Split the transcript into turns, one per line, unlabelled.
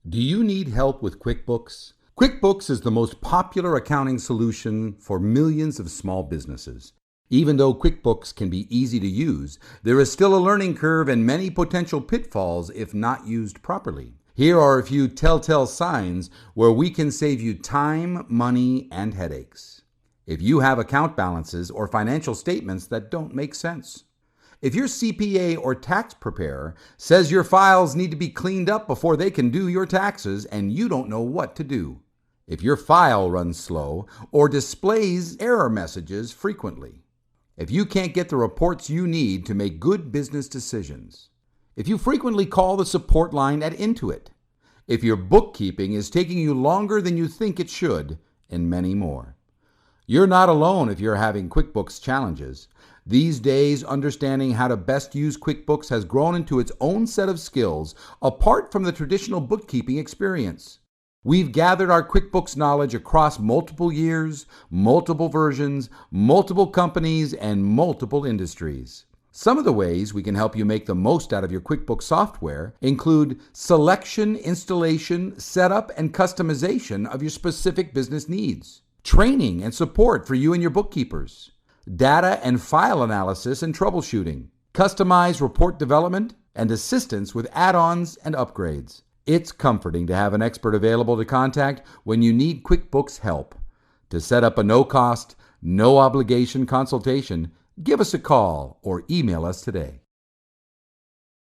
Do you need help with QuickBooks? QuickBooks is the most popular accounting solution for millions of small businesses. Even though QuickBooks can be easy to use, there is still a learning curve and many potential pitfalls if not used properly. Here are a few telltale signs where we can save you time, money, and headaches. If you have account balances or financial statements that don't make sense. If your CPA or tax preparer says your files need to be cleaned up before they can do your taxes and you don't know what to do. If your file runs slow or displays error messages frequently. If you can't get the reports you need to make good business decisions. If you frequently call the support line at Intuit. If your bookkeeping is taking you longer than you think it should, and many more. You're not alone if you're having QuickBooks challenges. These days, understanding how to best use QuickBooks has grown into its own set of skills apart from the traditional bookkeeping experience. We've gathered our QuickBooks knowledge across multiple years, multiple versions, multiple companies, and multiple industries. Some of the ways we can help you make the most out of your QuickBooks software include selection, installation, setup, and customization of your specific business needs, training and support for you and your bookkeepers, data and file analysis and troubleshooting, customized report development, and assistance with add-ons and upgrades. It's comforting to have an expert available to contact when you need QuickBooks help. To set up a no-cost, no-obligation consultation, give us a call or email us today.